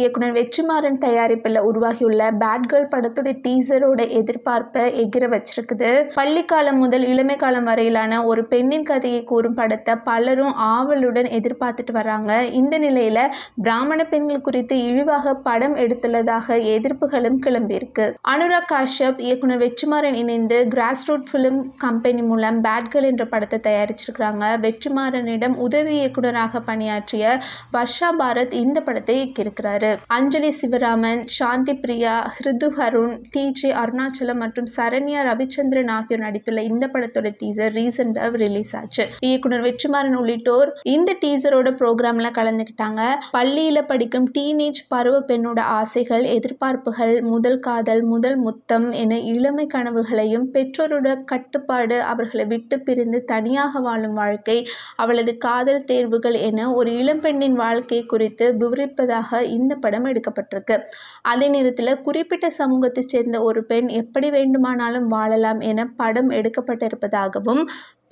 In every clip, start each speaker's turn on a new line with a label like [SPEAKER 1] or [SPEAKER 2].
[SPEAKER 1] இயக்குனர் வெற்றிமாறன் தயாரிப்பில் உருவாகியுள்ள பேட் கேர்ள் படத்தோட டீசரோட எதிர்பார்ப்பை எகிர வச்சிருக்குது. பள்ளிக்காலம் முதல் இளமை காலம் வரையிலான ஒரு பெண்ணின் கதையை கூறும் படத்தை பலரும் ஆவலுடன் எதிர்பார்த்துட்டு வராங்க. இந்த நிலையில பிராமண பெண்கள் குறித்து இழிவாக படம் எடுத்துள்ளதாக எதிர்ப்புகளும் கிளம்பியிருக்கு. அனுராக் காஷ்யப் இயக்குனர் வெற்றிமாறன் இணைந்து கிராஸ் ரூட் பிலிம் கம்பெனி மூலம் பேட் கேர்ள் என்ற படத்தை தயாரிச்சிருக்காங்க. வெற்றிமாறனிடம் உதவி இயக்குனராக பணியாற்றிய வர்ஷா பாரத் இந்த படத்தை இயக்கியிருக்கிறாரு. அஞ்சலி சிவராமன், சாந்தி பிரியா, ஹிருது அருண், டி.ஜே. அருணாச்சலம் மற்றும் சரண்யா ரவிச்சந்திரன் ஆகியோர் நடித்துள்ள இந்த படத்தோட டீசர் ரீசெண்டா ரிலீஸ் ஆச்சு. இயக்குனர் வெற்றிமாறன் உள்ளிட்டோர் இந்த டீசரோட ப்ரோக்ராம்ல கலந்துக்கிட்டாங்க. பள்ளியில படிக்கும் டீனேஜ் பருவ பெண்ணோட ஆசைகள், எதிர்பார்ப்புகள், முதல் காதல், முதல் முத்தம் என இளமை கனவுகளையும், பெற்றோரோட கட்டுப்பாடு, அவர்களை விட்டு பிரிந்து தனியாக வாழும் வாழ்க்கை, அவளது காதல் தேர்வுகள் என ஒரு இளம்பெண்ணின் வாழ்க்கை குறித்து விவரிப்பதாக இந்த படம் எடுக்கப்பட்டிருக்கு. அதே நேரத்தில் குறிப்பிட்ட சமூகத்தை சேர்ந்த ஒரு பெண் எப்படி வேண்டுமானாலும் வாழலாம் என படம் எடுக்கப்பட்டிருப்பதாகவும்,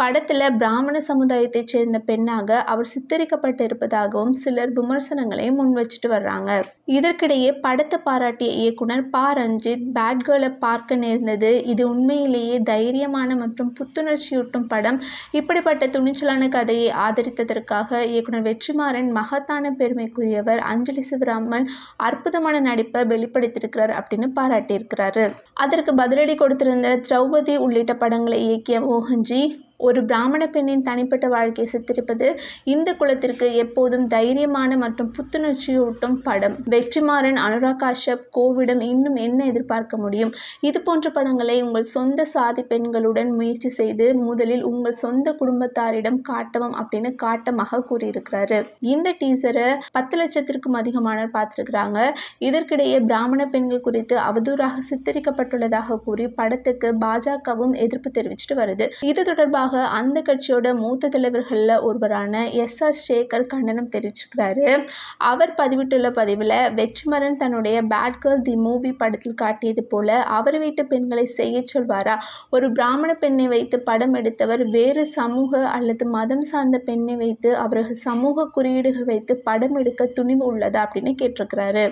[SPEAKER 1] படத்துல பிராமண சமுதாயத்தை சேர்ந்த பெண்ணாக அவர் சித்தரிக்கப்பட்டு இருப்பதாகவும் சிலர் விமர்சனங்களை முன் வச்சுட்டு வர்றாங்க. இதற்கிடையே படத்தை பாராட்டிய இயக்குனர் ப. ரஞ்சித் பேட் கேர்ளை பார்க்க நேர்ந்தது. இது உண்மையிலேயே தைரியமான மற்றும் புத்துணர்ச்சியூட்டும் படம். இப்படிப்பட்ட துணிச்சலான கதையை ஆதரித்ததற்காக இயக்குனர் வெற்றிமாறன் மகத்தான பெருமைக்குரியவர். அஞ்சலி சிவராமன் அற்புதமான நடிப்பை வெளிப்படுத்தியிருக்கிறார் அப்படின்னு பாராட்டியிருக்கிறாரு. அதற்கு பதிலடி கொடுத்திருந்த திரௌபதி உள்ளிட்ட படங்களை இயக்கிய மோகன்ஜி, ஒரு பிராமண பெண்ணின் தனிப்பட்ட வாழ்க்கையை சித்தரிப்பது இந்த குலத்திற்கு எப்போதும் தைரியமான மற்றும் புத்துணர்ச்சியூட்டும் படம். வெற்றிமாறன், அனுராக் காஷ்யப், கோவிடம் இன்னும் என்ன எதிர்பார்க்க முடியும்? இது போன்ற படங்களை உங்கள் சொந்த சாதி பெண்களுடன் முயற்சி செய்து முதலில் உங்கள் சொந்த குடும்பத்தாரிடம் காட்டவும் அப்படின்னு காட்டமாக கூறியிருக்கிறாரு. இந்த டீசரை 10 லட்சத்திற்கும் அதிகமானோர் பார்த்திருக்கிறாங்க. இதற்கிடையே பிராமண பெண்கள் குறித்து அவதூறாக சித்தரிக்கப்பட்டுள்ளதாக கூறி படத்துக்கு பாஜகவும் எதிர்ப்பு தெரிவிச்சுட்டு வருது. இது தொடர்பாக அந்த கட்சியோட மூத்த தலைவர்கள்ல ஒருவரான எஸ்.ஆர். சேகர் கண்டனம் தெரிவிச்சிருக்கிறாரு. அவர் பதிவிட்டுள்ள பதிவில், வெற்றிமாறன் தன்னுடைய பேட் கேர்ள் தி மூவி படத்தில் காட்டியது போல அவர் வீட்டு பெண்களை செய்ய சொல்வாரா? ஒரு பிராமண பெண்ணை வைத்து படம் எடுத்தவர் வேறு சமூக அல்லது மதம் சார்ந்த பெண்ணை வைத்து அவர்கள் சமூக குறியீடுகள் வைத்து படம் எடுக்க துணிவு உள்ளதா அப்படின்னு கேட்டிருக்கிறாரு.